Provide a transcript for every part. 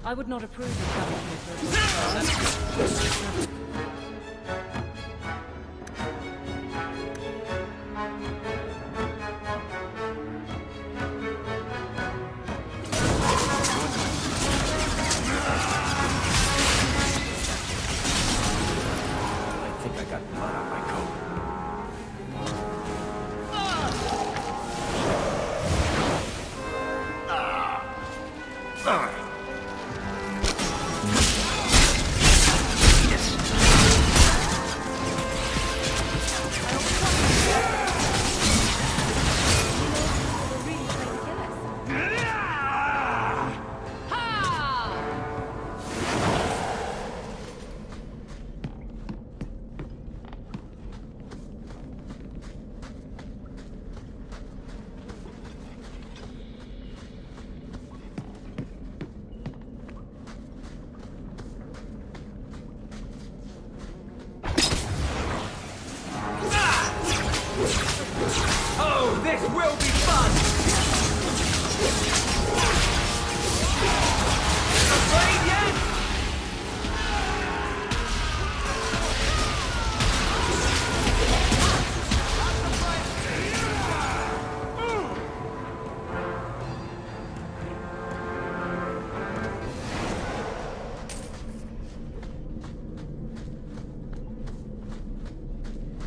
I would not approve of having committed.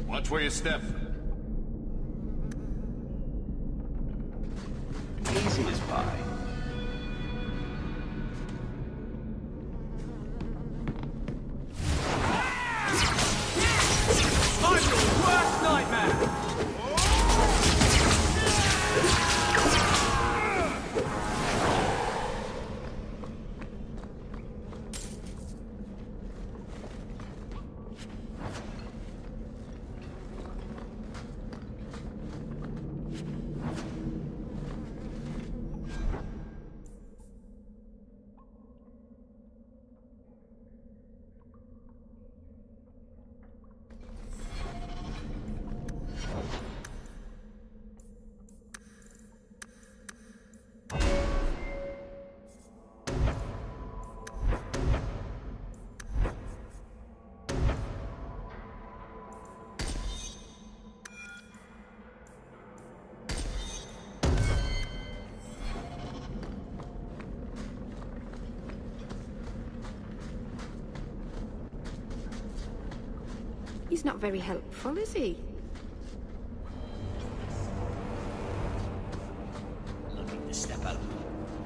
Watch where you step. Easy as pie. I'm your worst nightmare! He's not very helpful, is he? Looking to step up.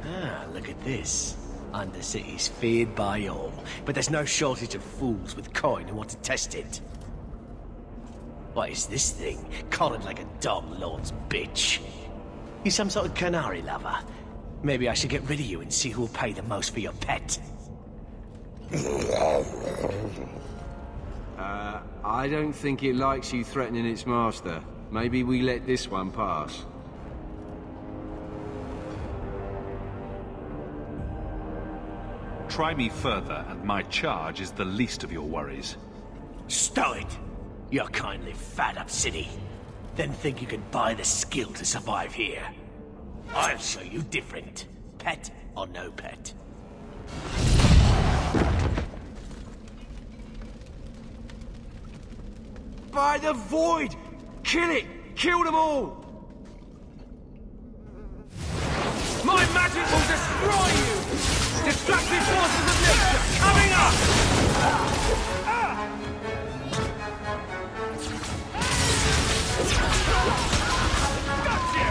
Ah, look at this. Undercity's feared by all, but there's no shortage of fools with coin who want to test it. What is this thing? Collared like a dumb lord's bitch. You some sort of canary lover? Maybe I should get rid of you and see who'll pay the most for your pet. I don't think it likes you threatening its master. Maybe we let this one pass. Try me further, and my charge is the least of your worries. Stow it! You're kindly fat up city. Then think you can buy the skill to survive here. I'll show you different. Pet or no pet. By the void! Kill it! Kill them all! My magic will destroy you! Destructive forces of nature coming up! Got you!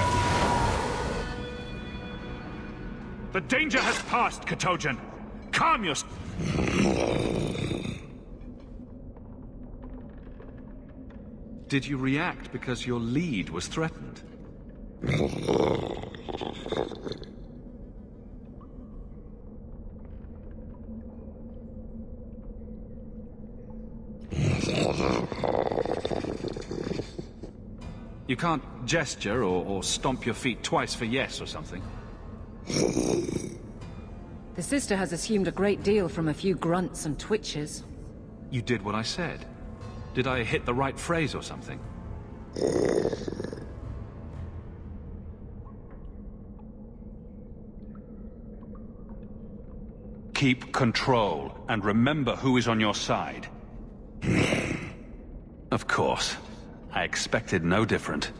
The danger has passed, Katojan. Calm yourself. Did you react because your lead was threatened? You can't gesture or stomp your feet twice for yes or something. The sister has assumed a great deal from a few grunts and twitches. You did what I said. Did I hit the right phrase or something? keep control, and remember who is on your side. Of course. I expected no different.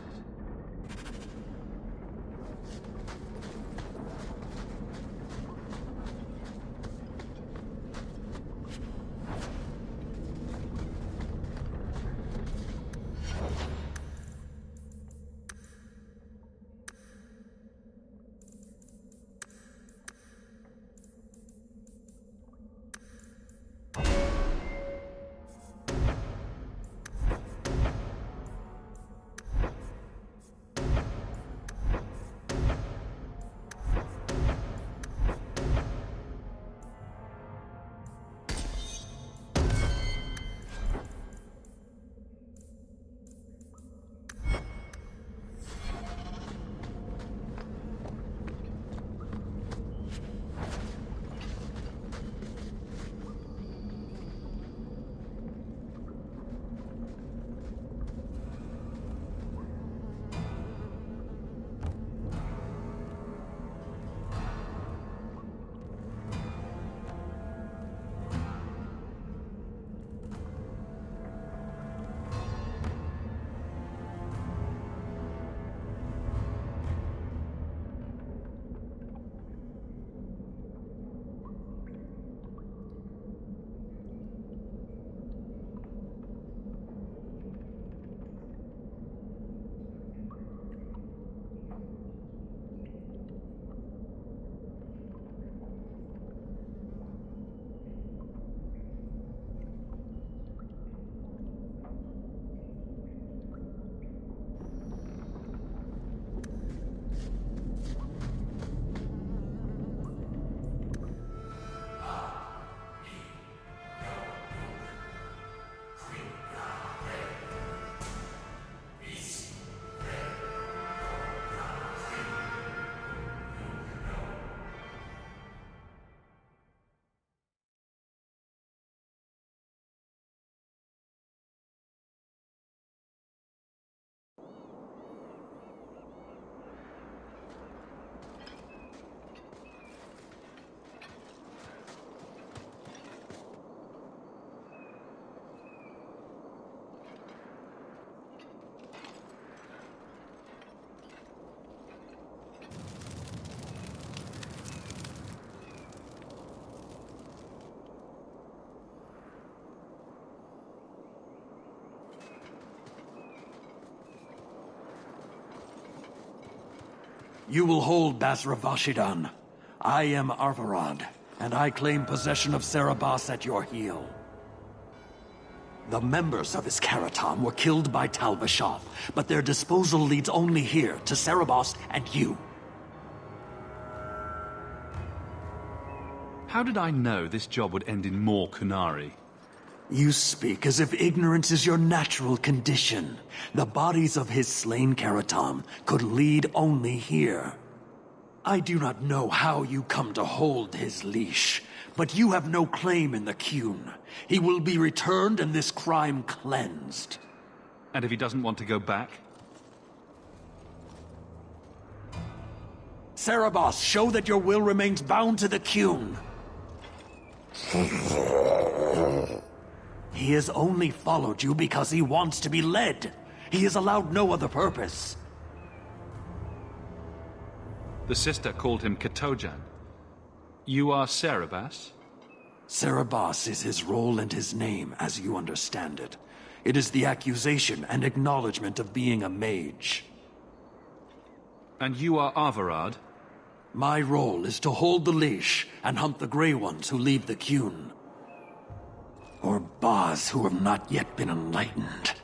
You will hold Basravashidan. I am Arvarad, and I claim possession of Serabas at your heel. The members of his Karatam were killed by Tal Bashar, but their disposal leads only here, to Serabas and you. How did I know this job would end in more Kunari? You speak as if ignorance is your natural condition. The bodies of his slain Karatam could lead only here. I do not know how you come to hold his leash, but you have no claim in the Qun. He will be returned and this crime cleansed. And if he doesn't want to go back? Serabas, show that your will remains bound to the Qun. He has only followed you because he wants to be led. He is allowed no other purpose. The sister called him Katojan. You are Serabas? Serabas is his role and his name, as you understand it. It is the accusation and acknowledgement of being a mage. And you are Arvarad? My role is to hold the leash and hunt the Grey Ones who leave the Qun. Or Baz who have not yet been enlightened.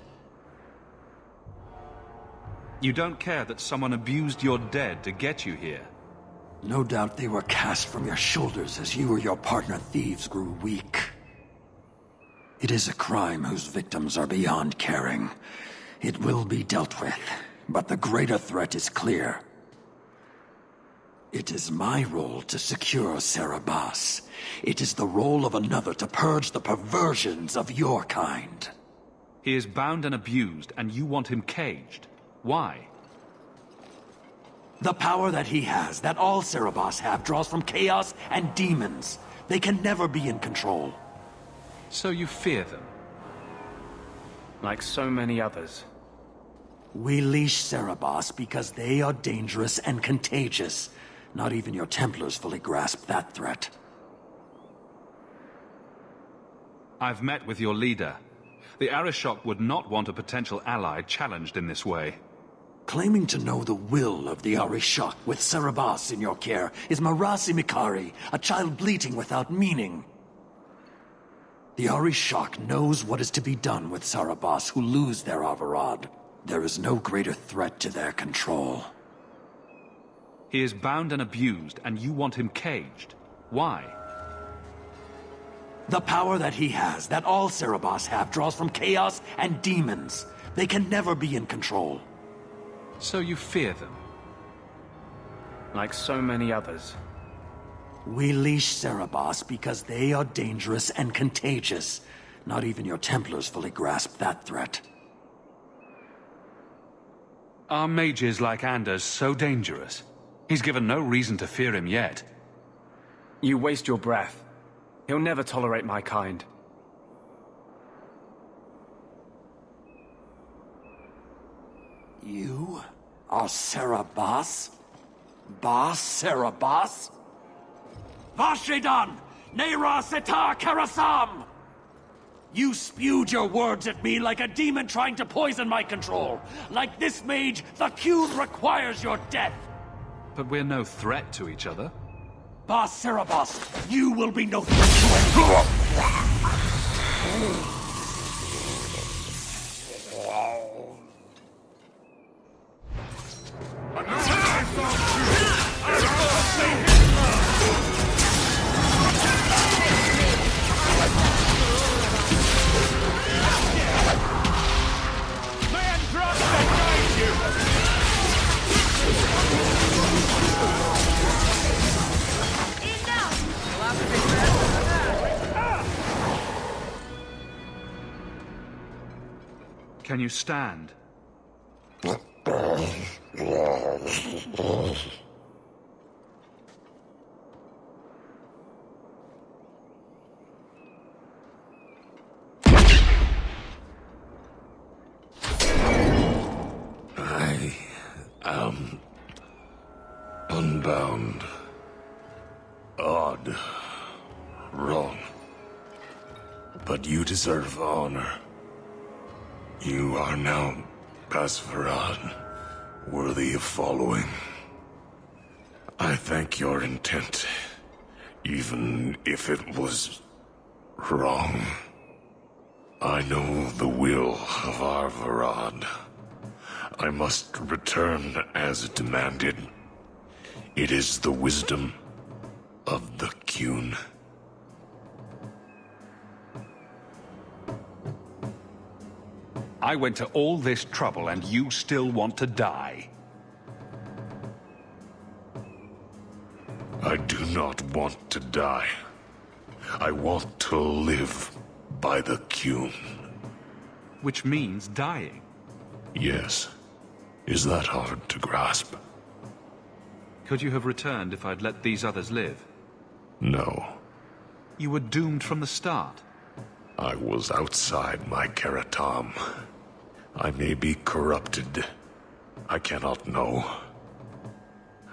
You don't care that someone abused your dead to get you here? No doubt they were cast from your shoulders as you or your partner thieves grew weak. It is a crime whose victims are beyond caring. It will be dealt with, but the greater threat is clear. It is my role to secure Serabas. It is the role of another to purge the perversions of your kind. He is bound and abused, and you want him caged. Why? The power that he has, that all Serabas have, draws from chaos and demons. They can never be in control. So you fear them? Like so many others. We leash Cerebos because they are dangerous and contagious. Not even your Templars fully grasp that threat. I've met with your leader. The Arishok would not want a potential ally challenged in this way. Claiming to know the will of the Arishok with Cerebos in your care is Marasi Mikari, a child bleating without meaning. The Arishok knows what is to be done with Cerebos who lose their Avarad. There is no greater threat to their control. He is bound and abused, and you want him caged. Why? The power that he has, that all Cerebos have, draws from chaos and demons. They can never be in control. So you fear them? Like so many others. We leash Cerebos because they are dangerous and contagious. Not even your Templars fully grasp that threat. Are mages like Anders so dangerous? He's given no reason to fear him yet. You waste your breath. He'll never tolerate my kind. You are Cerebos? Boss Cerebos? Vashidan! Nera Setar Karasam! You spewed your words at me like a demon trying to poison my control. Like this mage, the Cune requires your death. But we're no threat to each other. Boss Cerebos, you will be no threat to anyone. Can you stand? I am unbound. Odd. Wrong. But you deserve honor. You are now Pasvarad, worthy of following. I thank your intent, even if it was wrong. I know the will of our Varad. I must return as demanded. It is the wisdom of the Cune. I went to all this trouble and you still want to die. I do not want to die. I want to live by the Cune. Which means dying. Yes. Is that hard to grasp? Could you have returned if I'd let these others live? No. You were doomed from the start. I was outside my Keratam. I may be corrupted. I cannot know.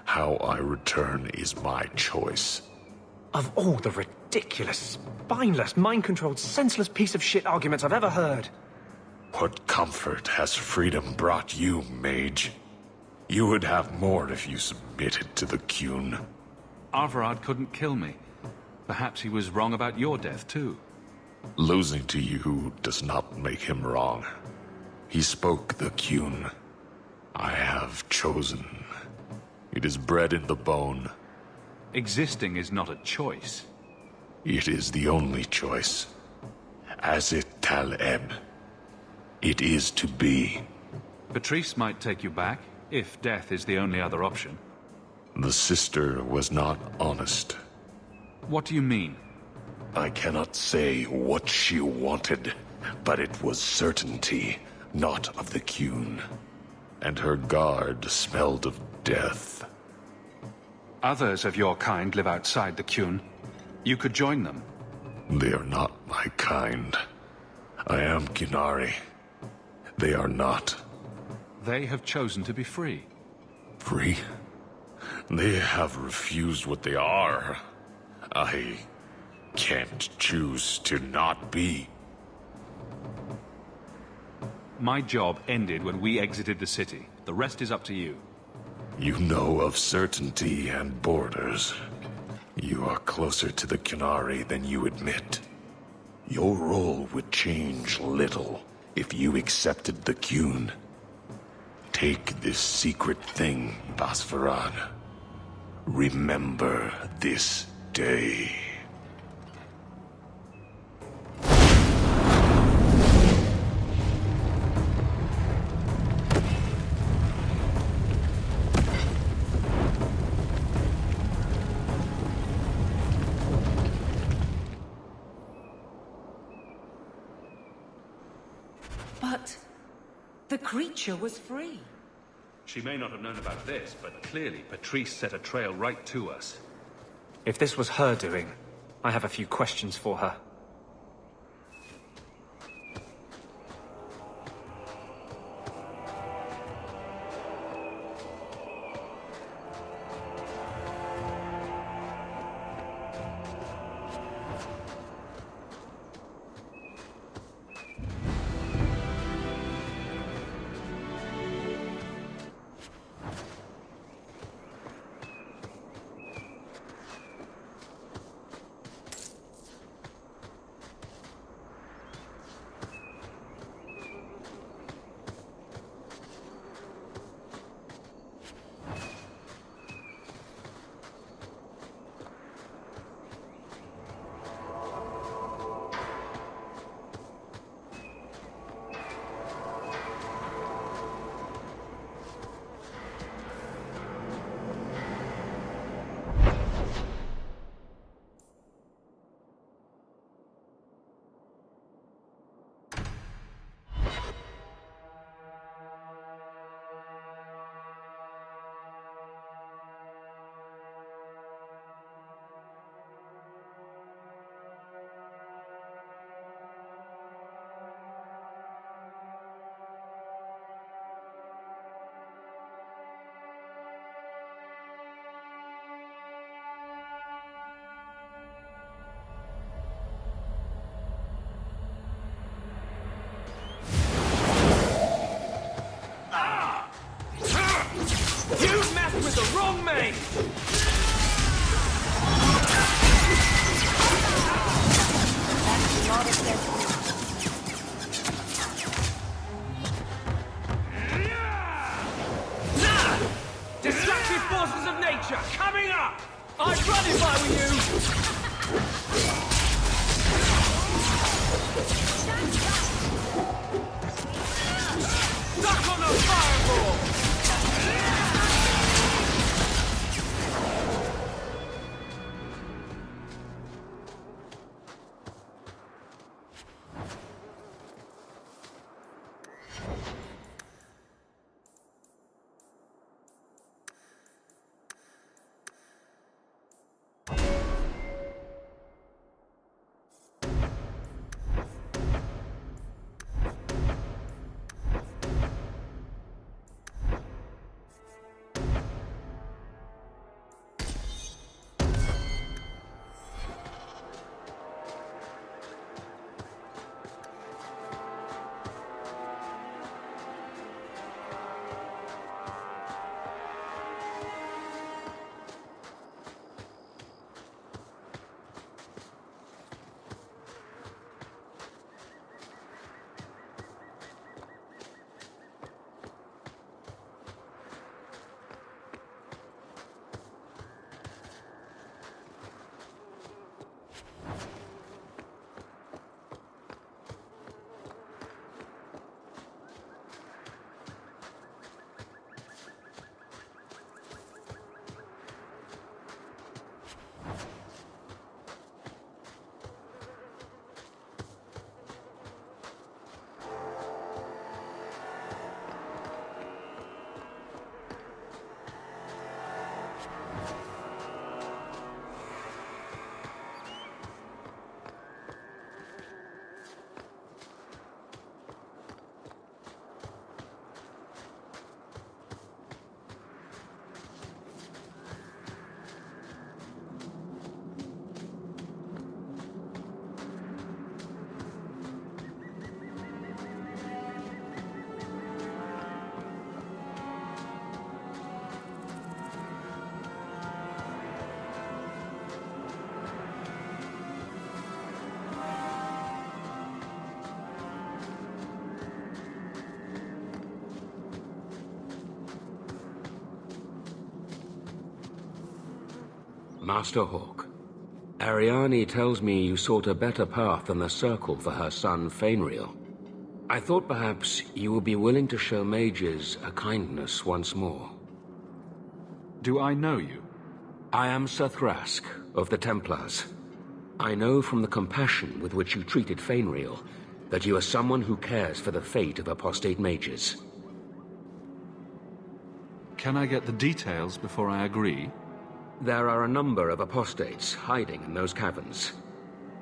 How I return is my choice. Of all the ridiculous, spineless, mind-controlled, senseless piece of shit arguments I've ever heard. What comfort has freedom brought you, mage? You would have more if you submitted to the Cune. Arvarad couldn't kill me. Perhaps he was wrong about your death, too. Losing to you does not make him wrong. He spoke the Cune. I have chosen. It is bred in the bone. Existing is not a choice. It is the only choice. As it Taleb. It is to be. Patrice might take you back, if death is the only other option. The sister was not honest. What do you mean? I cannot say what she wanted, but it was certainty, not of the Cune. And her guard smelled of death. Others of your kind live outside the Cune. You could join them. They are not my kind. I am Qunari. They are not. They have chosen to be free. Free? They have refused what they are. I can't choose to not be. My job ended when we exited the city. The rest is up to you. You know of certainty and borders. You are closer to the Qunari than you admit. Your role would change little if you accepted the Qun. Take this secret thing, Basfarad. Remember this day. But the creature was free. She may not have known about this, but clearly Patrice set a trail right to us. If this was her doing, I have a few questions for her. You messed with the wrong mage! Nah! Destructive forces of nature coming up! I'd run if I were you! Stuck on the fireball! Master Hawke. Ariane tells me you sought a better path than the Circle for her son, Fainriel. I thought perhaps you would be willing to show mages a kindness once more. Do I know you? I am Sir Thrask, of the Templars. I know from the compassion with which you treated Fainriel that you are someone who cares for the fate of apostate mages. Can I get the details before I agree? There are a number of apostates hiding in those caverns.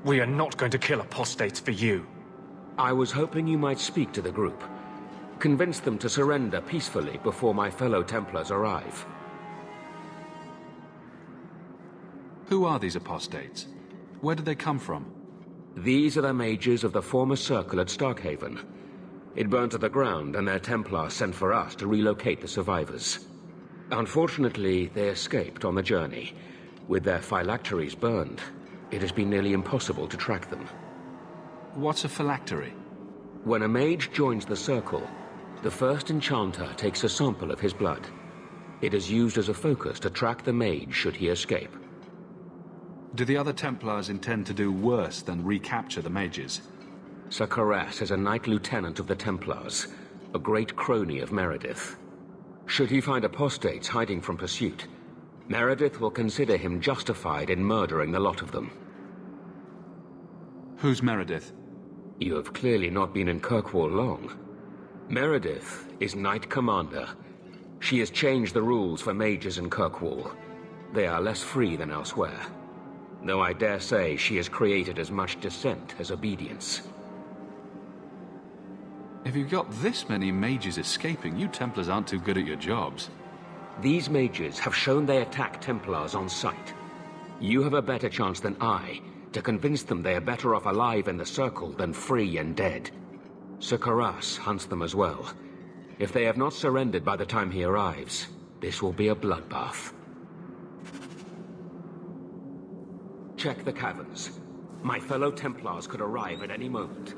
We are not going to kill apostates for you. I was hoping you might speak to the group. Convince them to surrender peacefully before my fellow Templars arrive. Who are these apostates? Where did they come from? These are the mages of the former Circle at Starkhaven. It burned to the ground, and their Templars sent for us to relocate the survivors. Unfortunately, they escaped on the journey. With their phylacteries burned, it has been nearly impossible to track them. What's a phylactery? When a mage joins the Circle, the first enchanter takes a sample of his blood. It is used as a focus to track the mage should he escape. Do the other Templars intend to do worse than recapture the mages? Sir Karas is a Knight Lieutenant of the Templars, a great crony of Meredith. Should he find apostates hiding from pursuit, Meredith will consider him justified in murdering the lot of them. Who's Meredith? You have clearly not been in Kirkwall long. Meredith is Knight Commander. She has changed the rules for mages in Kirkwall. They are less free than elsewhere. Though I dare say she has created as much dissent as obedience. If you've got this many mages escaping, you Templars aren't too good at your jobs. These mages have shown they attack Templars on sight. You have a better chance than I to convince them they are better off alive in the Circle than free and dead. Sir Karas hunts them as well. If they have not surrendered by the time he arrives, this will be a bloodbath. Check the caverns. My fellow Templars could arrive at any moment.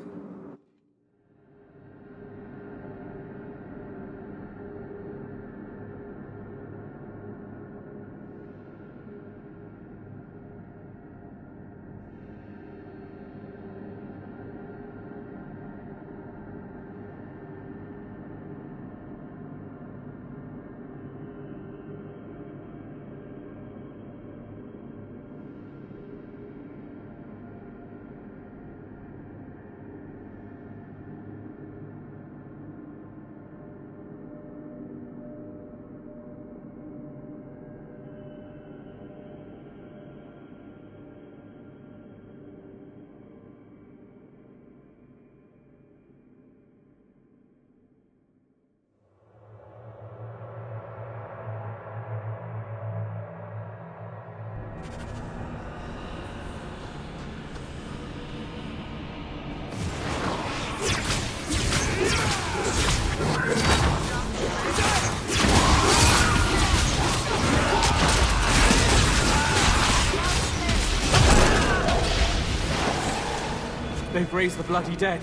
They've raised the bloody dead.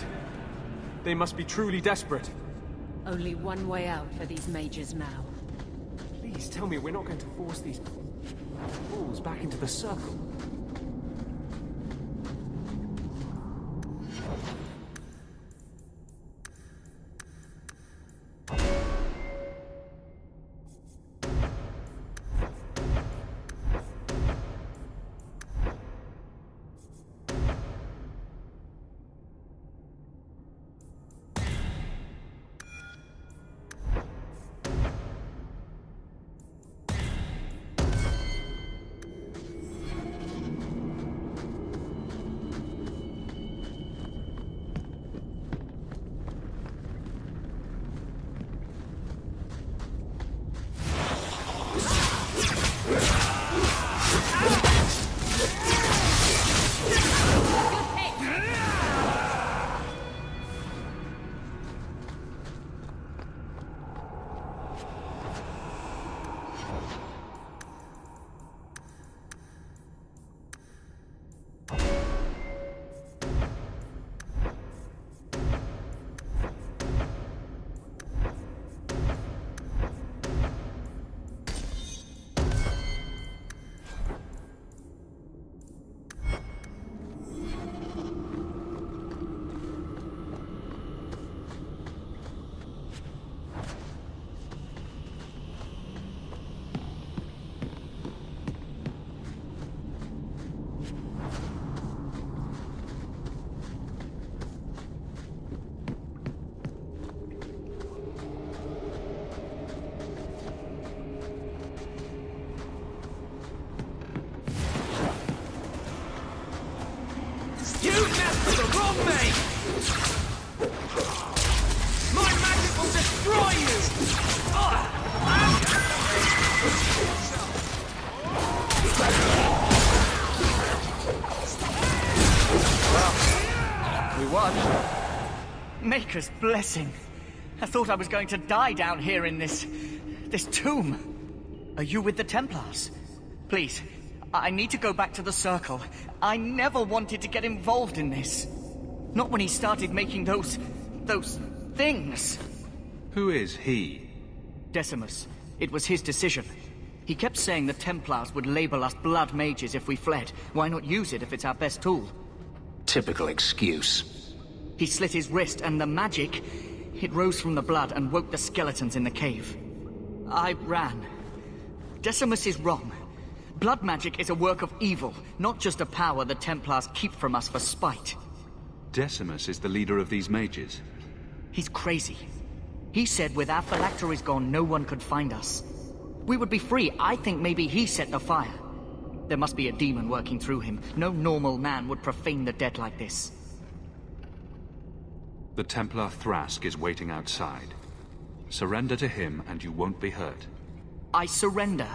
They must be truly desperate. Only one way out for these mages now. Please tell me we're not going to force these fools back into the Circle. Maker's blessing. I thought I was going to die down here in this tomb. Are you with the Templars? Please, I need to go back to the Circle. I never wanted to get involved in this. Not when he started making those things. Who is he? Decimus. It was his decision. He kept saying the Templars would label us blood mages if we fled. Why not use it if it's our best tool? Typical excuse. He slit his wrist, and the magic, it rose from the blood and woke the skeletons in the cave. I ran. Decimus is wrong. Blood magic is a work of evil, not just a power the Templars keep from us for spite. Decimus is the leader of these mages. He's crazy. He said with our phylacteries gone, no one could find us. We would be free. I think maybe he set the fire. There must be a demon working through him. No normal man would profane the dead like this. The Templar Thrask is waiting outside. Surrender to him and you won't be hurt. I surrender.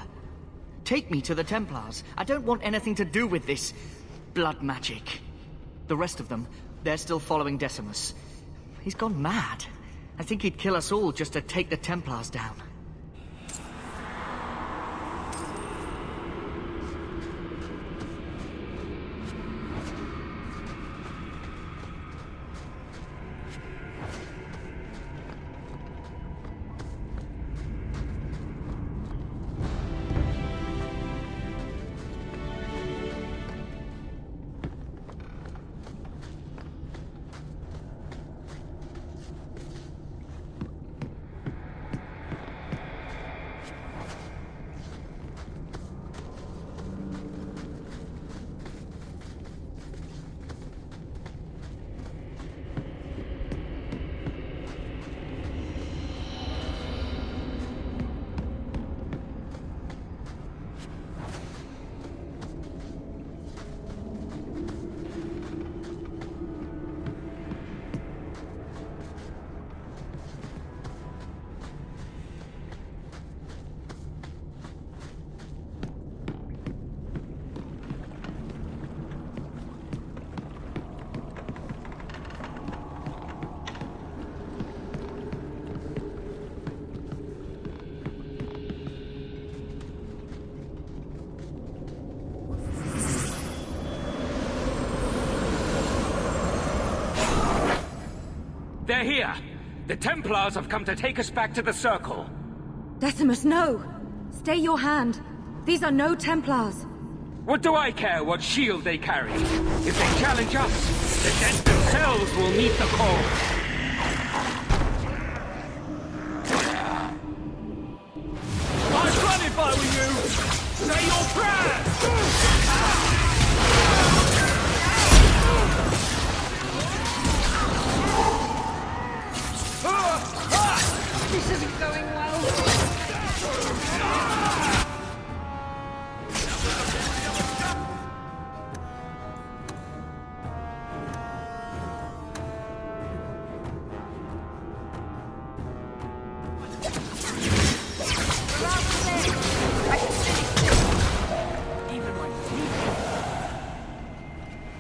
Take me to the Templars. I don't want anything to do with this blood magic. The rest of them, they're still following Decimus. He's gone mad. I think he'd kill us all just to take the Templars down. They're here! The Templars have come to take us back to the Circle. Decimus, no! Stay your hand. These are no Templars. What do I care what shield they carry? If they challenge us, the dead themselves will meet the call. I'd run if I were you! Say your prayers! This isn't going well.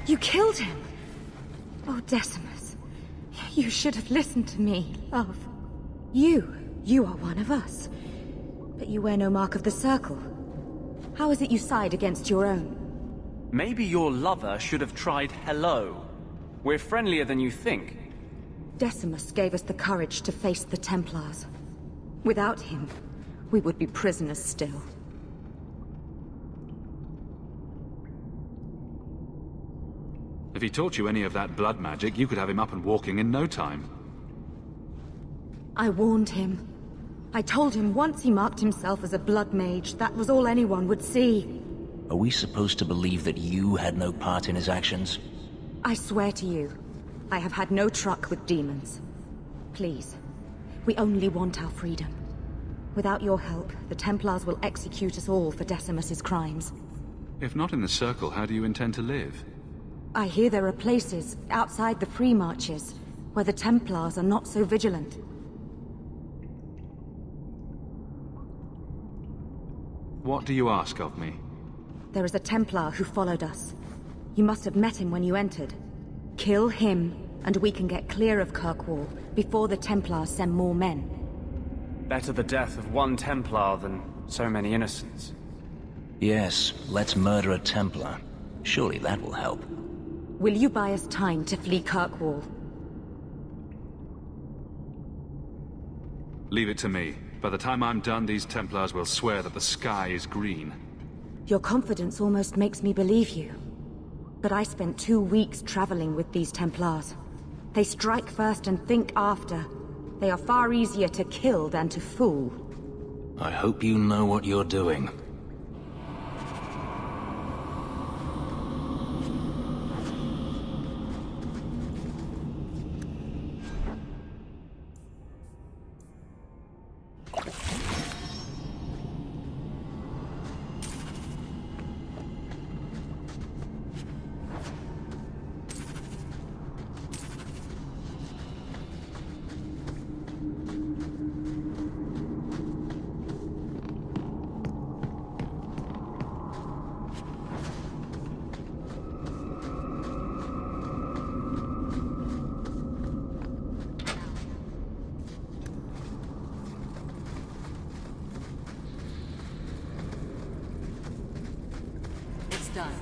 You killed him! Oh, Decimus. You should have listened to me, love. You are one of us. But you wear no mark of the Circle. How is it you side against your own? Maybe your lover should have tried hello. We're friendlier than you think. Decimus gave us the courage to face the Templars. Without him, we would be prisoners still. If he taught you any of that blood magic, you could have him up and walking in no time. I warned him. I told him once he marked himself as a blood mage, that was all anyone would see. Are we supposed to believe that you had no part in his actions? I swear to you, I have had no truck with demons. Please, we only want our freedom. Without your help, the Templars will execute us all for Decimus's crimes. If not in the Circle, how do you intend to live? I hear there are places, outside the Free Marches, where the Templars are not so vigilant. What do you ask of me? There is a Templar who followed us. You must have met him when you entered. Kill him, and we can get clear of Kirkwall before the Templars send more men. Better the death of one Templar than so many innocents. Yes, let's murder a Templar. Surely that will help. Will you buy us time to flee Kirkwall? Leave it to me. By the time I'm done, these Templars will swear that the sky is green. Your confidence almost makes me believe you. But I spent 2 weeks traveling with these Templars. They strike first and think after. They are far easier to kill than to fool. I hope you know what you're doing. Done.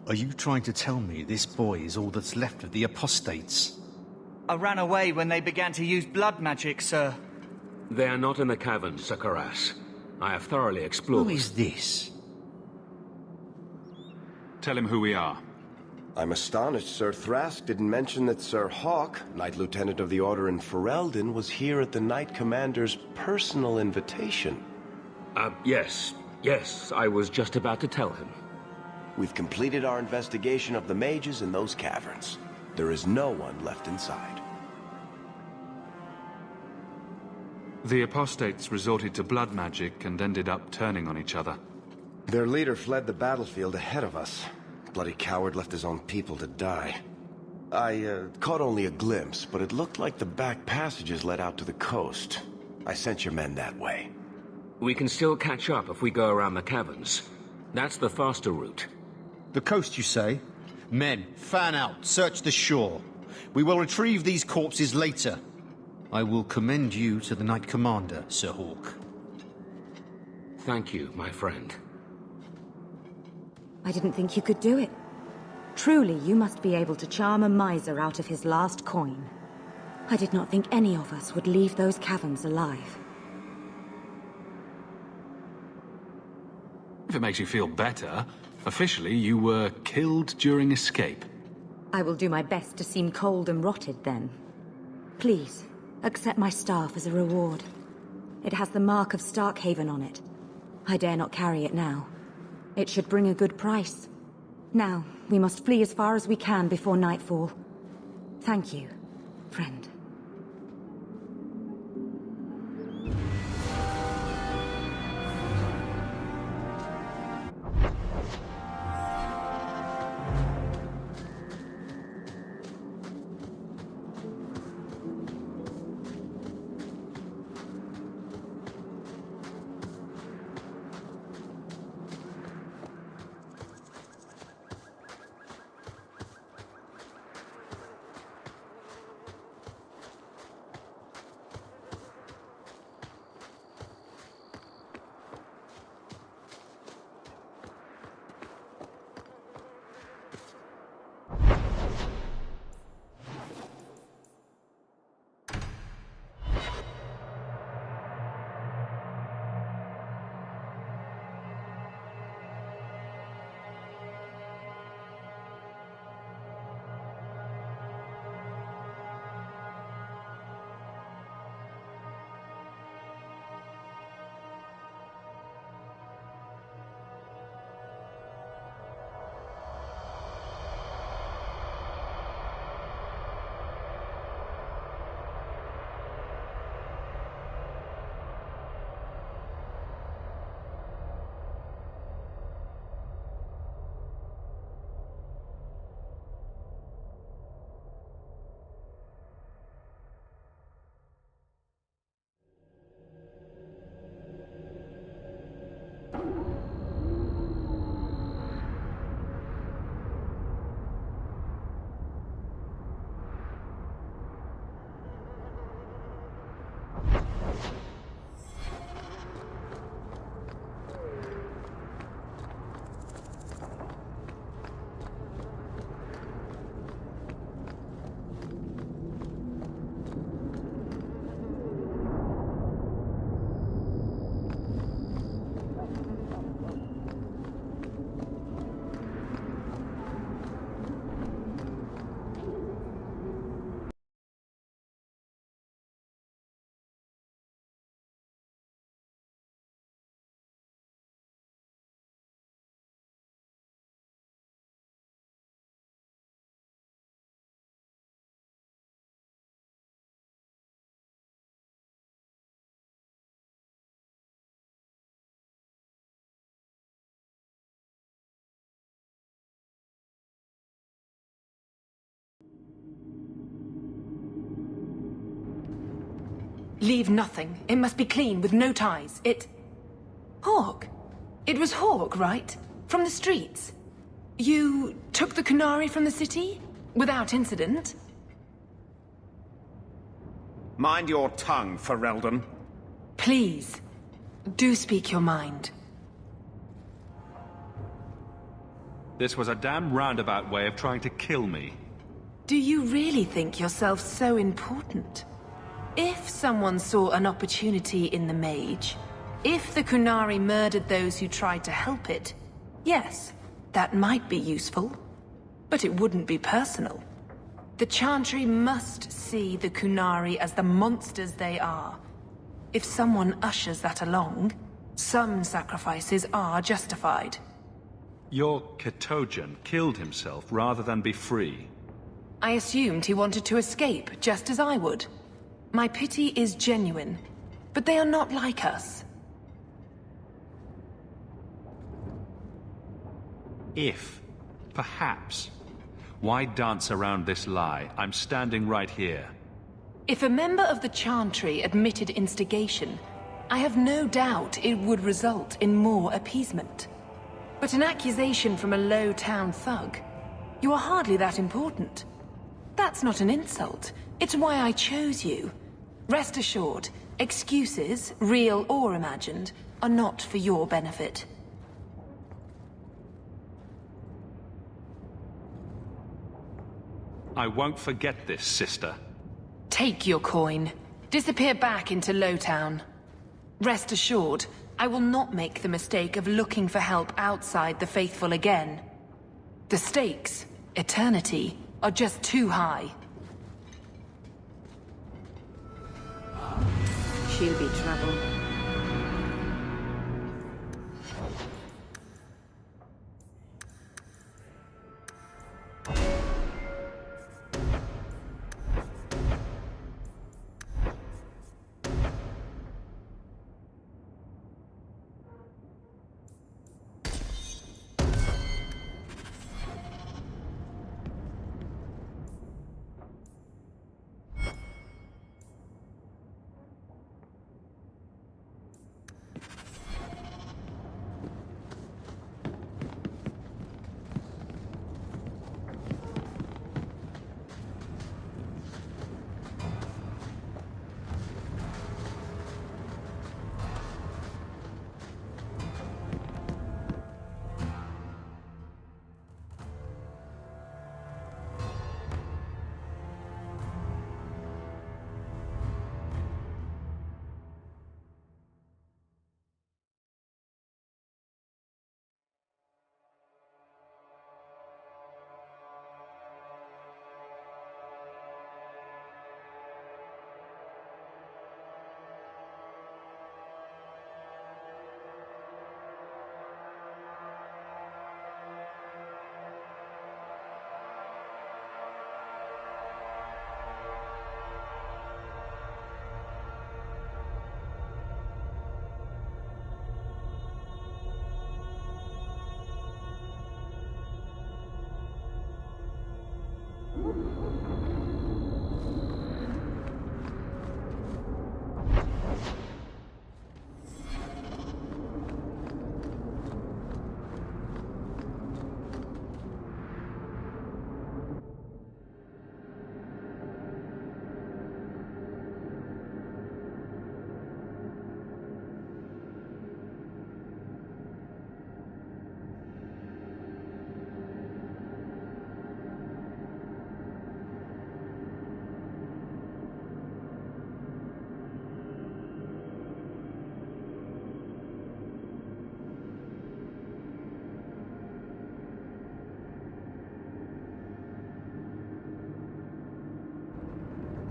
Are you trying to tell me this boy is all that's left of the apostates? I ran away when they began to use blood magic, sir. They are not in the caverns, Sakaras. I have thoroughly explored. Who is this? Tell him who we are. I'm astonished Sir Thrask didn't mention that Sir Hawke, Knight Lieutenant of the Order in Ferelden, was here at the Knight Commander's personal invitation. Yes. Yes, I was just about to tell him. We've completed our investigation of the mages in those caverns. There is no one left inside. The apostates resorted to blood magic and ended up turning on each other. Their leader fled the battlefield ahead of us. Bloody coward left his own people to die. I caught only a glimpse, but it looked like the back passages led out to the coast. I sent your men that way. We can still catch up if we go around the caverns. That's the faster route. The coast, you say? Men, fan out, search the shore. We will retrieve these corpses later. I will commend you to the Knight Commander, Sir Hawke. Thank you, my friend. I didn't think you could do it. Truly, you must be able to charm a miser out of his last coin. I did not think any of us would leave those caverns alive. If it makes you feel better, officially you were killed during escape. I will do my best to seem cold and rotted then. Please, accept my staff as a reward. It has the mark of Starkhaven on it. I dare not carry it now. It should bring a good price. Now, we must flee as far as we can before nightfall. Thank you, friend. Leave nothing. It must be clean, with no ties. Hawke. It was Hawke, right? From the streets. You took the Kunari from the city? Without incident? Mind your tongue, Ferelden. Please, do speak your mind. This was a damn roundabout way of trying to kill me. Do you really think yourself so important? If someone saw an opportunity in the mage, if the Kunari murdered those who tried to help it, yes, that might be useful. But it wouldn't be personal. The Chantry must see the Kunari as the monsters they are. If someone ushers that along, some sacrifices are justified. Your Ketogen killed himself rather than be free. I assumed he wanted to escape, just as I would. My pity is genuine, but they are not like us. If, perhaps, why dance around this lie? I'm standing right here. If a member of the Chantry admitted instigation, I have no doubt it would result in more appeasement. But an accusation from a low-town thug? You are hardly that important. That's not an insult. It's why I chose you. Rest assured, excuses, real or imagined, are not for your benefit. I won't forget this, sister. Take your coin. Disappear back into Lowtown. Rest assured, I will not make the mistake of looking for help outside the Faithful again. The stakes, eternity, are just too high. She'll be trouble.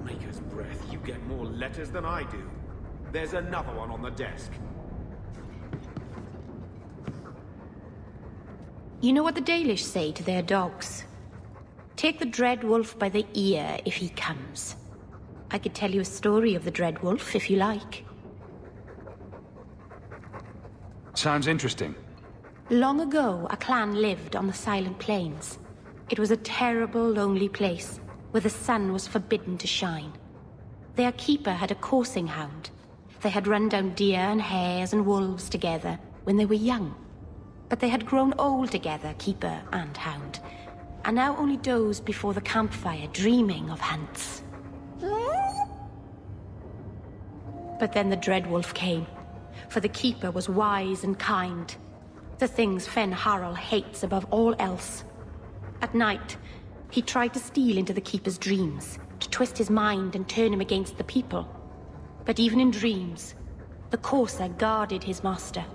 Maker's breath, you get more letters than I do. There's another one on the desk. You know what the Dalish say to their dogs? Take the Dread Wolf by the ear if he comes. I could tell you a story of the Dread Wolf if you like. Sounds interesting. Long ago, a clan lived on the Silent Plains. It was a terrible, lonely place, where the sun was forbidden to shine. Their keeper had a coursing hound. They had run down deer and hares and wolves together when they were young. But they had grown old together, keeper and hound, and now only dozed before the campfire, dreaming of hunts. But then the Dread Wolf came, for the keeper was wise and kind. The things Fen Harel hates above all else. At night, he tried to steal into the keeper's dreams, to twist his mind and turn him against the people. But even in dreams, the courser guarded his master.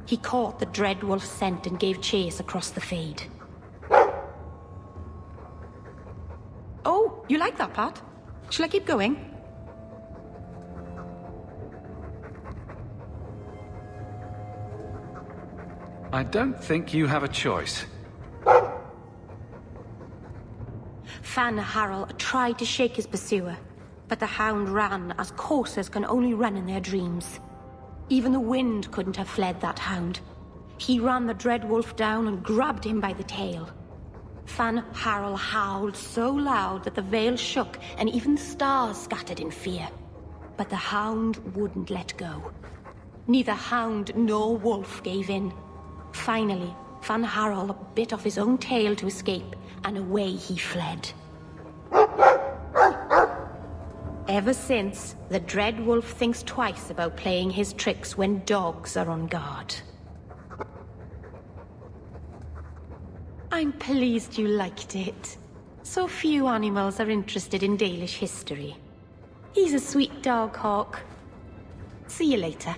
He caught the Dread Wolf's scent and gave chase across the Fade. Oh, you like that part? Shall I keep going? I don't think you have a choice. Fan Harel tried to shake his pursuer, but the hound ran as coursers can only run in their dreams. Even the wind couldn't have fled that hound. He ran the Dread Wolf down and grabbed him by the tail. Fan Harel howled so loud that the veil shook and even the stars scattered in fear. But the hound wouldn't let go. Neither hound nor wolf gave in. Finally, Van Harel bit off his own tail to escape, and away he fled. Ever since, the Dread Wolf thinks twice about playing his tricks when dogs are on guard. I'm pleased you liked it. So few animals are interested in Dalish history. He's a sweet dog, Hawke. See you later.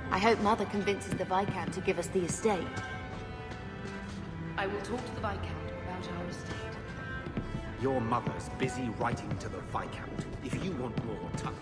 I hope Mother convinces the Viscount to give us the estate. I will talk to the Viscount about our estate. Your mother's busy writing to the Viscount. If you want more time.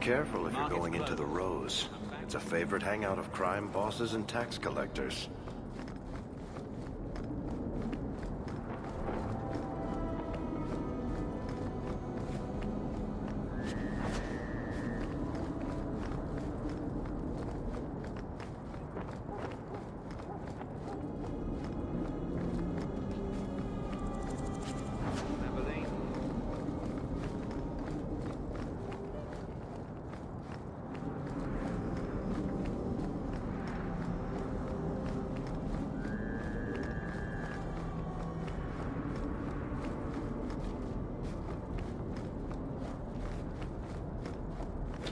careful if you're going into the Rose. It's a favorite hangout of crime bosses and tax collectors.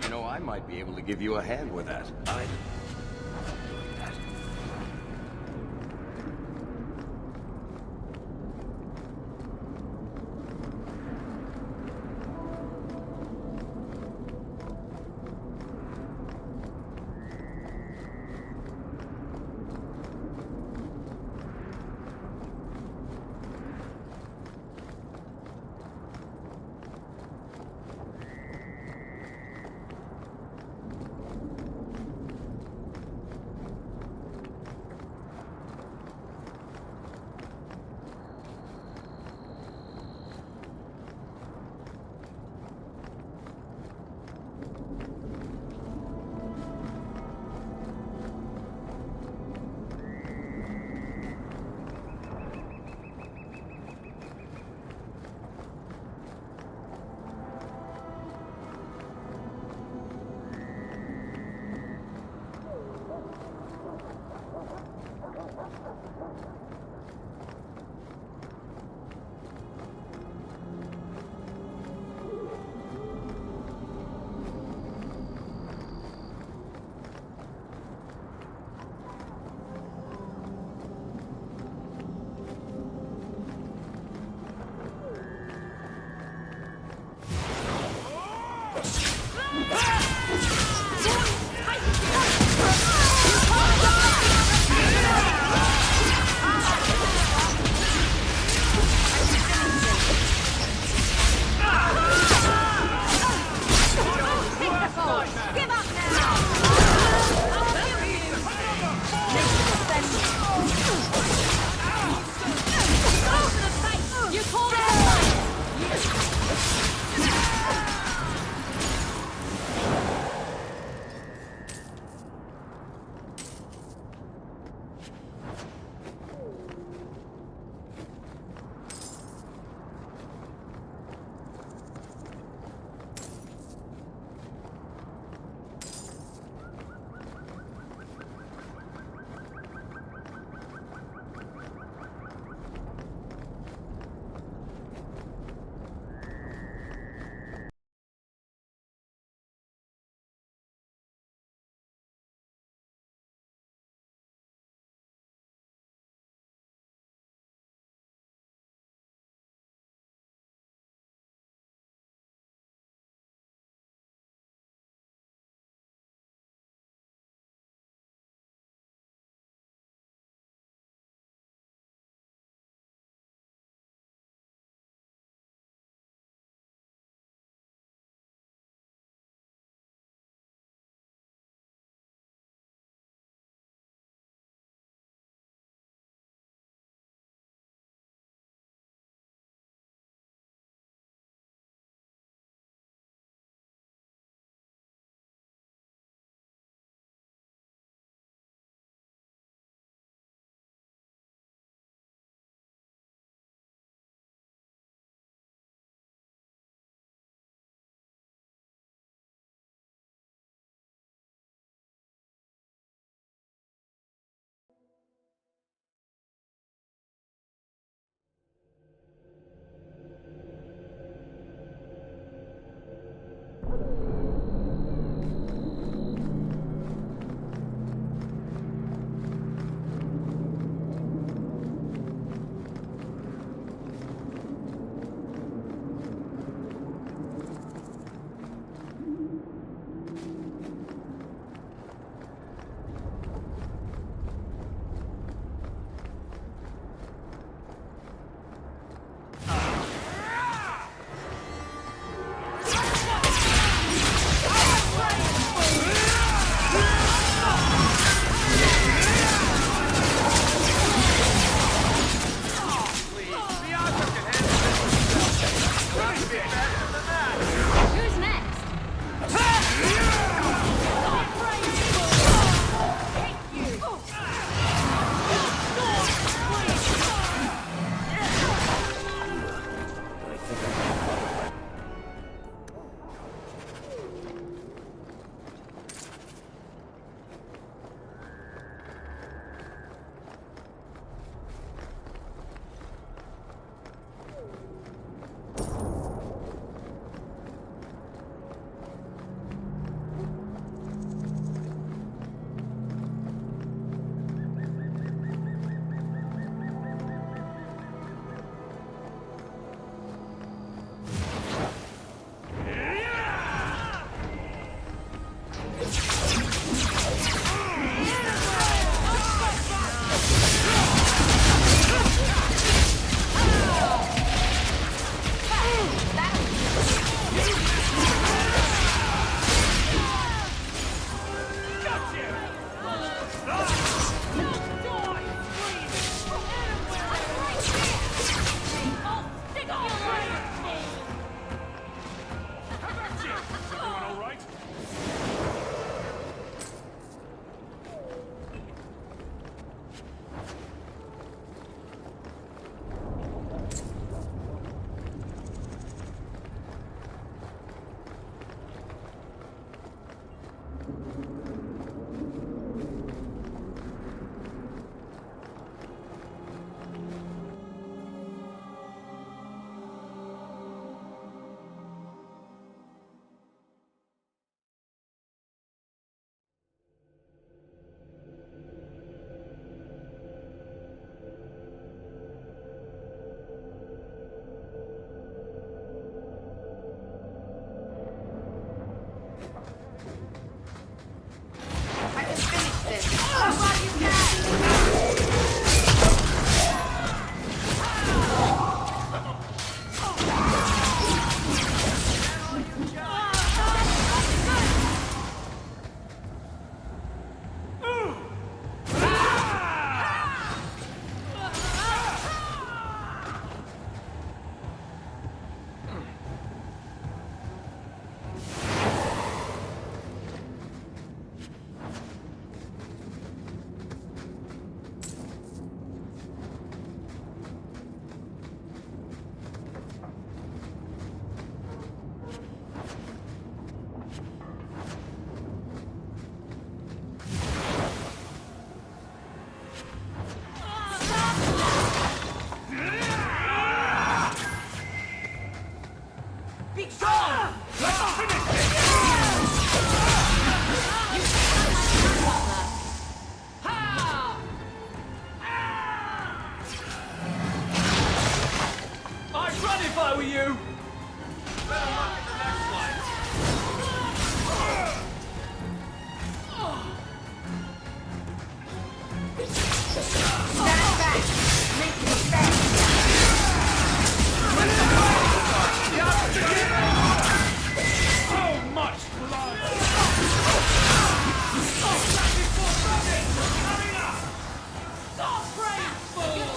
You know, I might be able to give you a hand with that. Stand back! Make me stand! So much blood! Stop praying, fool!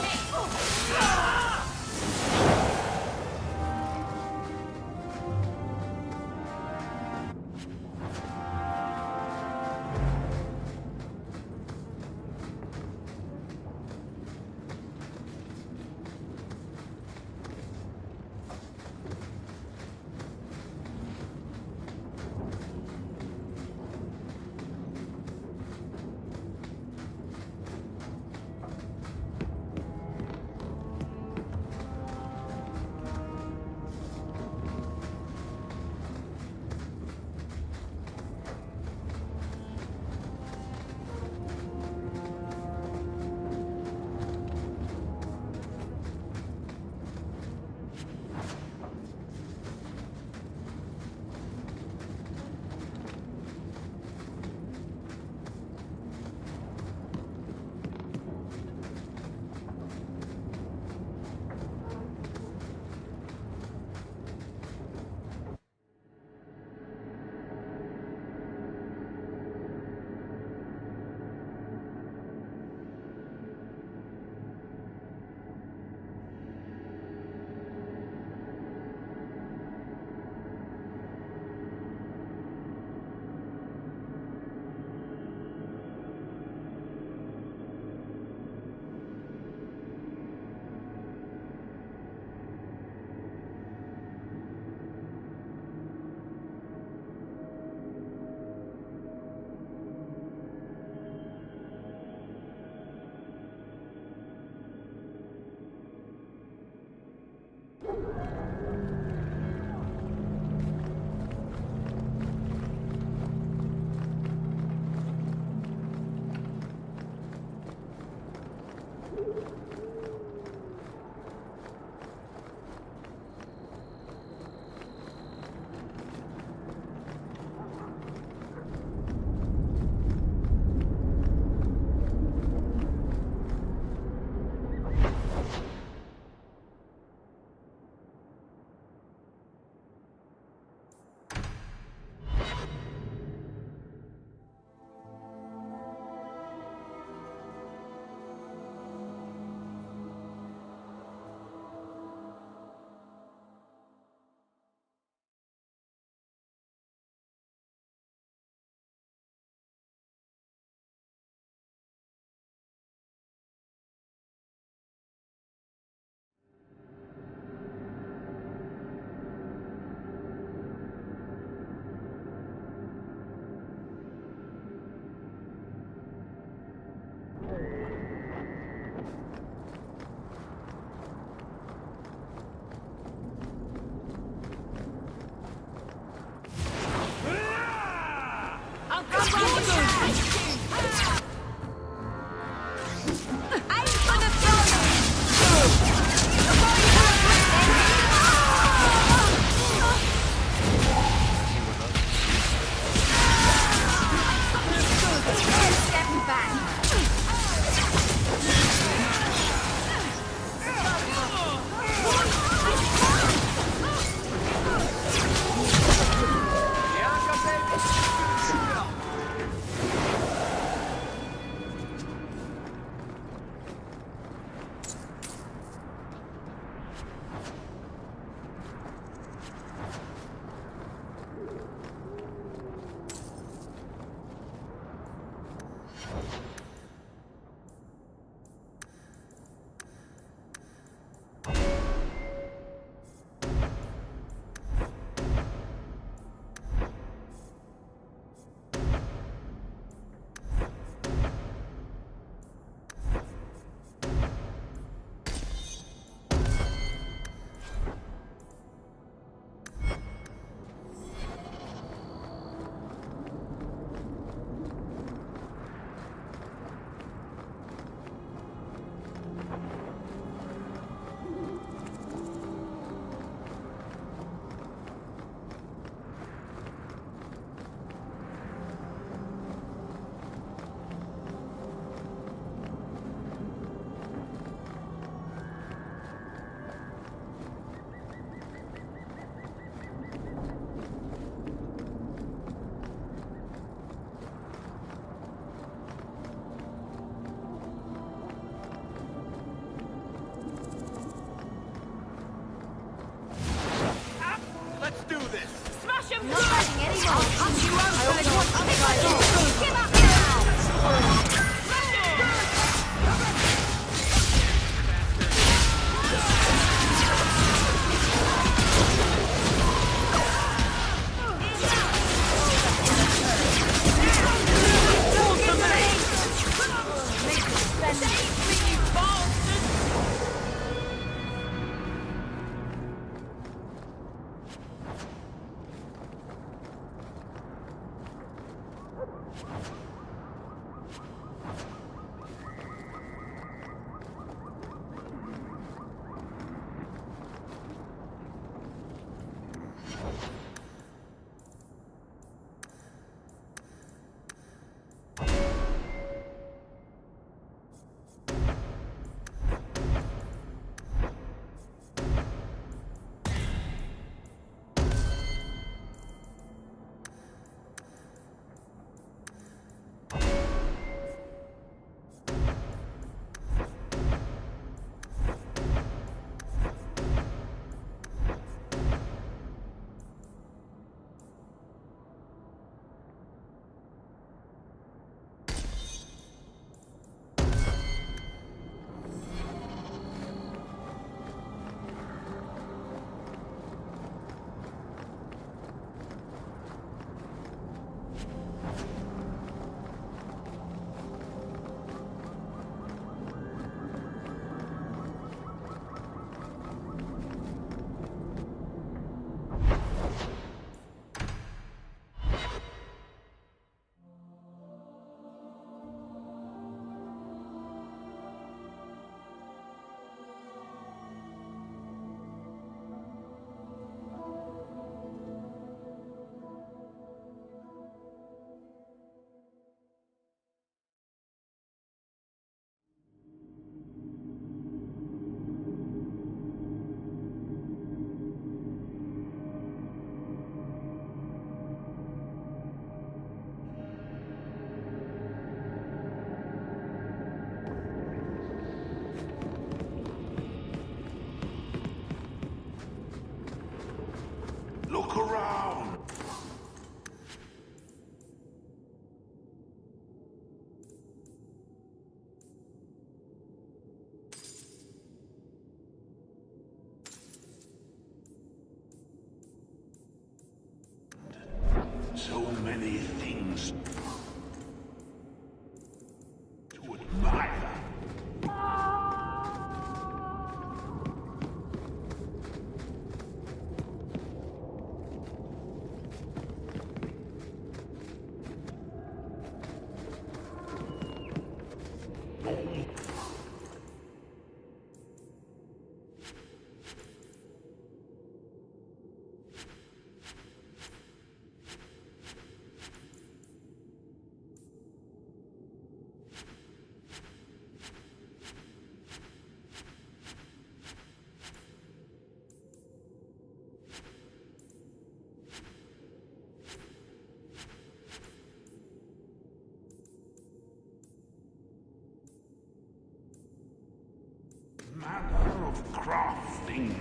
Manner of crafting.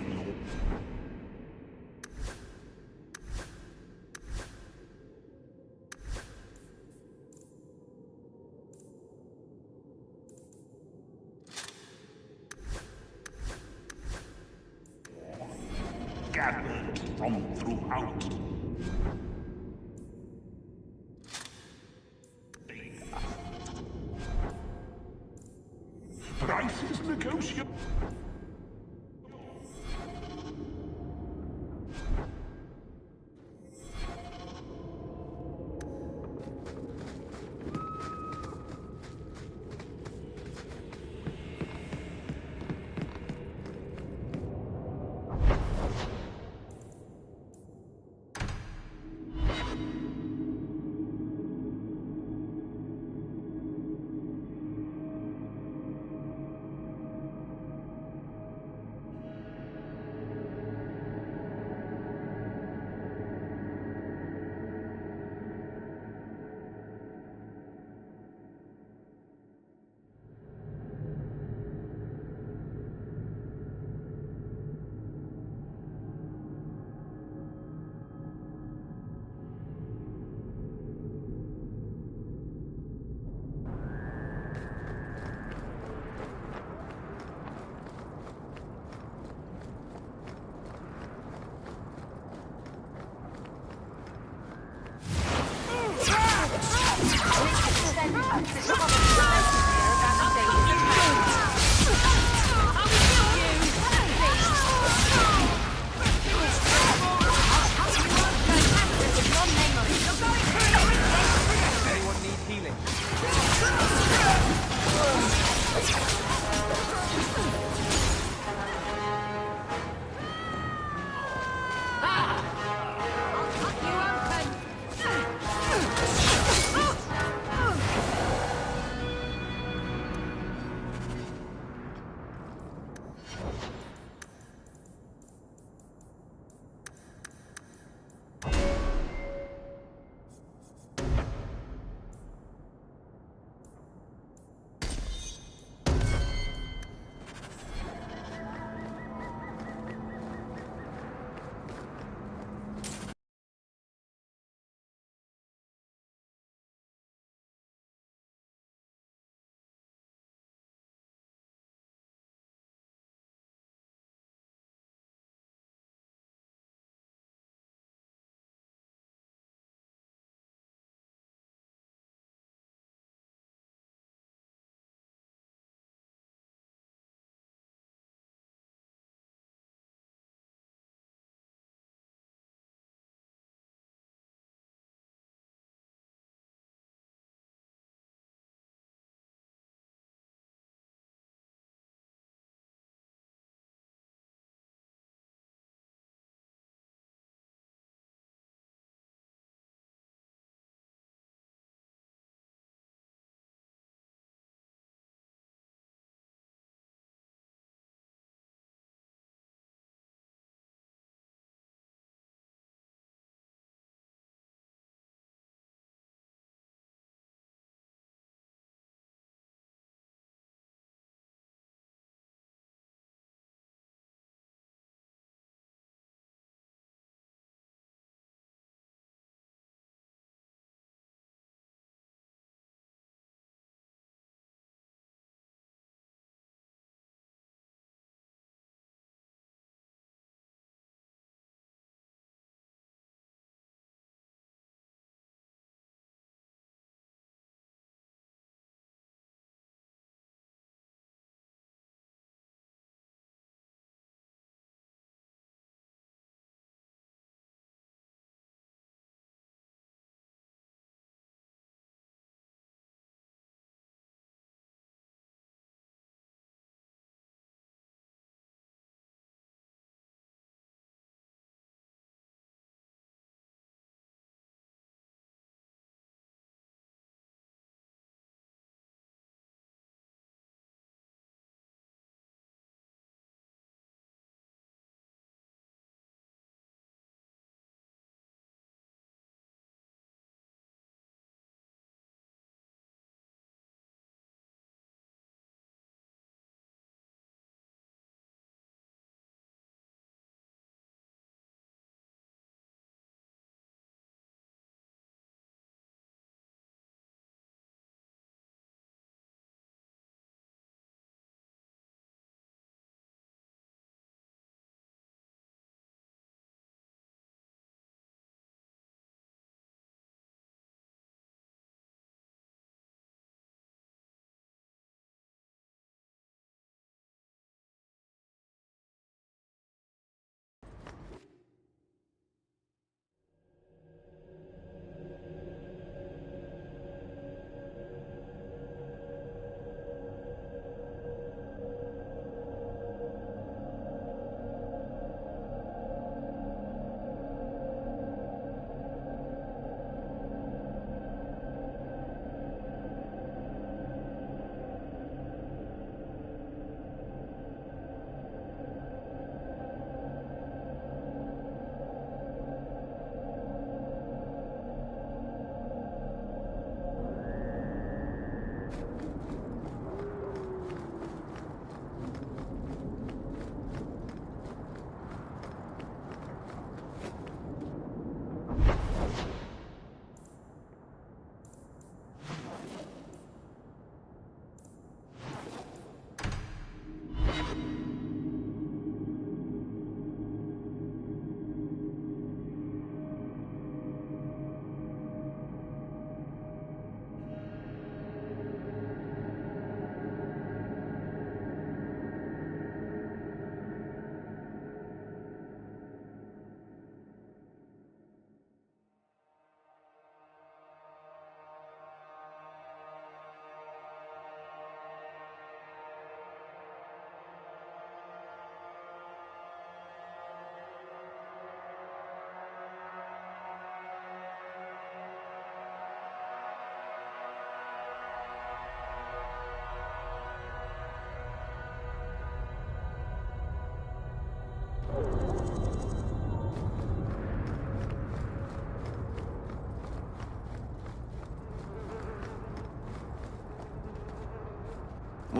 Gathered from throughout. Prices negotiable.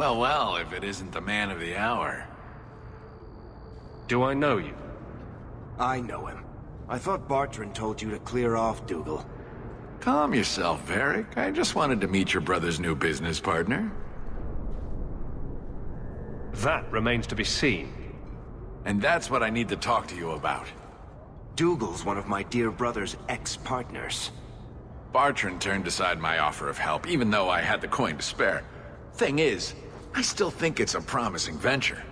Well, well, if it isn't the man of the hour. Do I know you? I know him. I thought Bartrand told you to clear off, Dougal. Calm yourself, Varric. I just wanted to meet your brother's new business partner. That remains to be seen. And that's what I need to talk to you about. Dougal's one of my dear brother's ex-partners. Bartrand turned aside my offer of help, even though I had the coin to spare. Thing is, I still think it's a promising venture.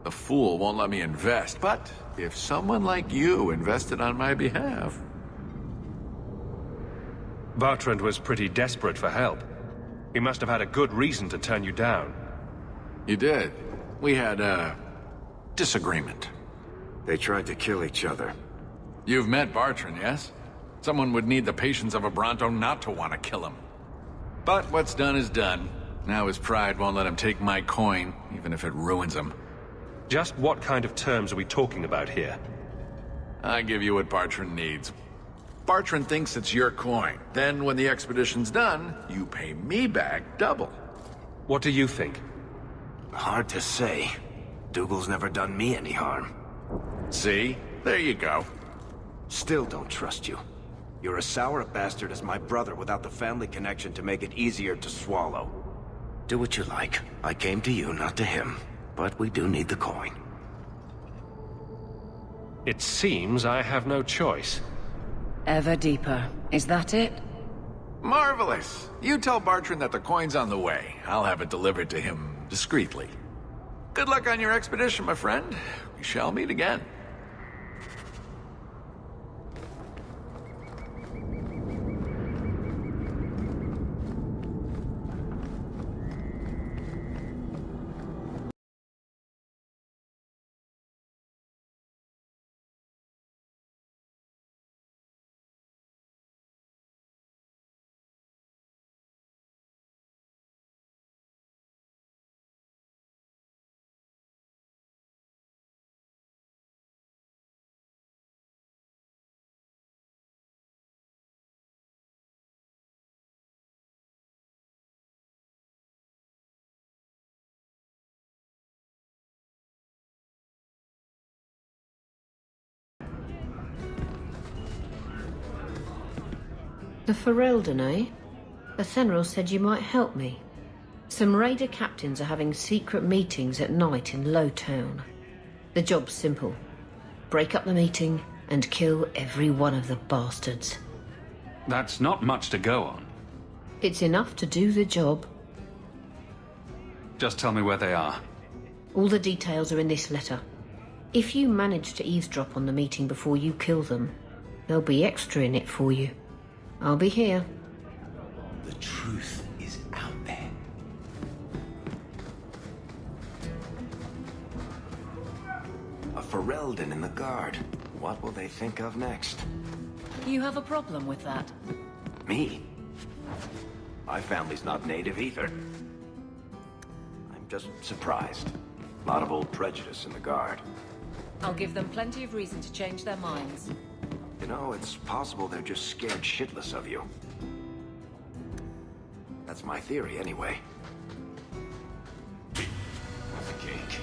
The fool won't let me invest, but if someone like you invested on my behalf... Bartrand was pretty desperate for help. He must have had a good reason to turn you down. He did. We had a disagreement. They tried to kill each other. You've met Bartrand, yes? Someone would need the patience of a Bronto not to want to kill him. But what's done is done. Now his pride won't let him take my coin, even if it ruins him. Just what kind of terms are we talking about here? I give you what Bartrand needs. Bartrand thinks it's your coin. Then, when the expedition's done, you pay me back double. What do you think? Hard to say. Dougal's never done me any harm. See? There you go. Still don't trust you. You're as sour a bastard as my brother without the family connection to make it easier to swallow. Do what you like. I came to you, not to him. But we do need the coin. It seems I have no choice. Ever deeper. Is that it? Marvelous! You tell Bartrand that the coin's on the way. I'll have it delivered to him discreetly. Good luck on your expedition, my friend. We shall meet again. The Ferelden, eh? Athenril said you might help me. Some raider captains are having secret meetings at night in Lowtown. The job's simple. Break up the meeting and kill every one of the bastards. That's not much to go on. It's enough to do the job. Just tell me where they are. All the details are in this letter. If you manage to eavesdrop on the meeting before you kill them, there'll be extra in it for you. I'll be here. The truth is out there. A Ferelden in the guard. What will they think of next? You have a problem with that? Me? My family's not native either. I'm just surprised. A lot of old prejudice in the guard. I'll give them plenty of reason to change their minds. You know, it's possible they're just scared shitless of you. That's my theory, anyway. The cake.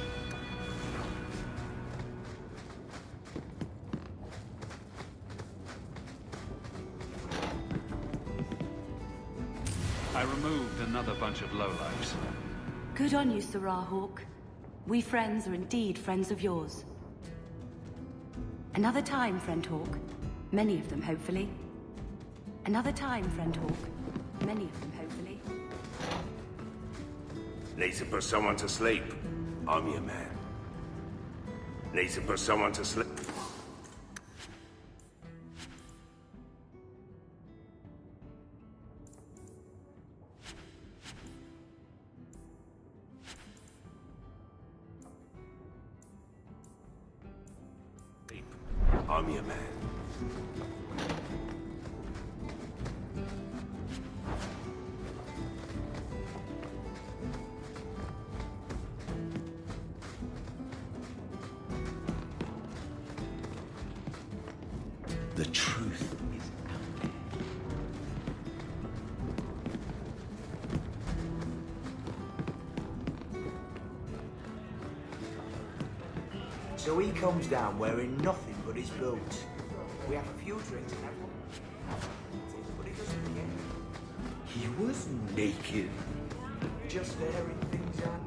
I removed another bunch of lowlifes. Good on you, Sirrah Hawke. We friends are indeed friends of yours. Another time, friend Hawke. Many of them, hopefully. Another time, friend Hawke. Many of them, hopefully. Need to put someone to sleep. I'm your man. Need to put someone to sleep. I'm your man. The truth is out there. So he comes down wearing nothing but his boots. We have a few drinks and everyone... But he doesn't get it. He was naked. Just airing things out.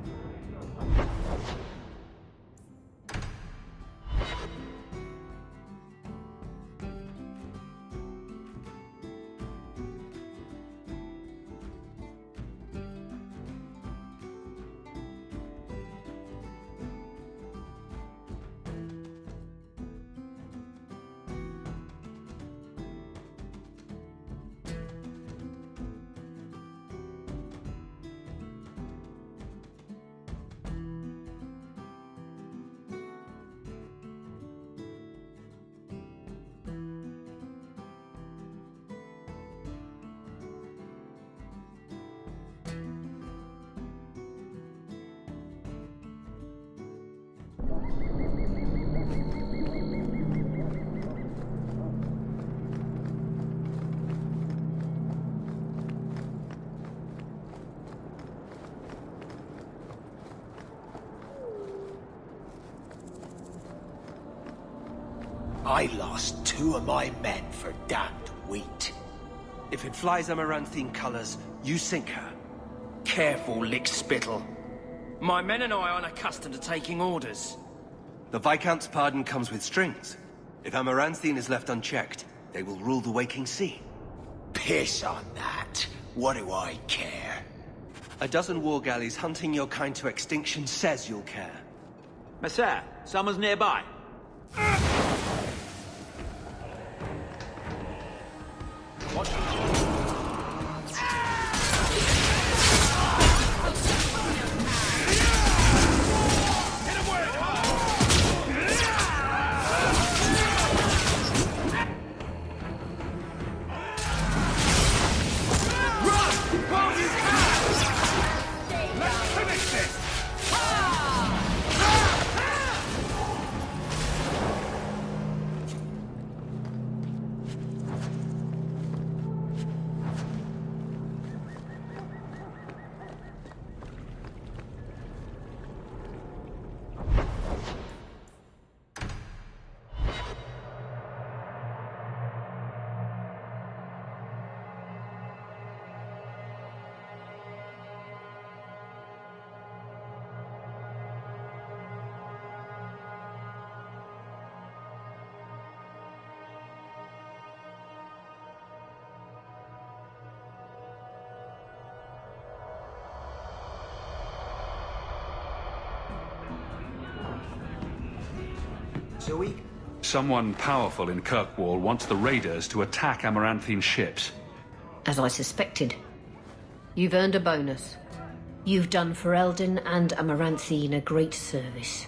I lost 2 of my men for damned wheat. If it flies Amaranthine colors, you sink her. Careful, lick spittle. My men and I aren't accustomed to taking orders. The Viscount's pardon comes with strings. If Amaranthine is left unchecked, they will rule the Waking Sea. Piss on that. What do I care? A dozen war galleys hunting your kind to extinction says you'll care. Messere, someone's nearby. Watch out. Someone powerful in Kirkwall wants the raiders to attack Amaranthine ships. As I suspected. You've earned a bonus. You've done Ferelden and Amaranthine a great service.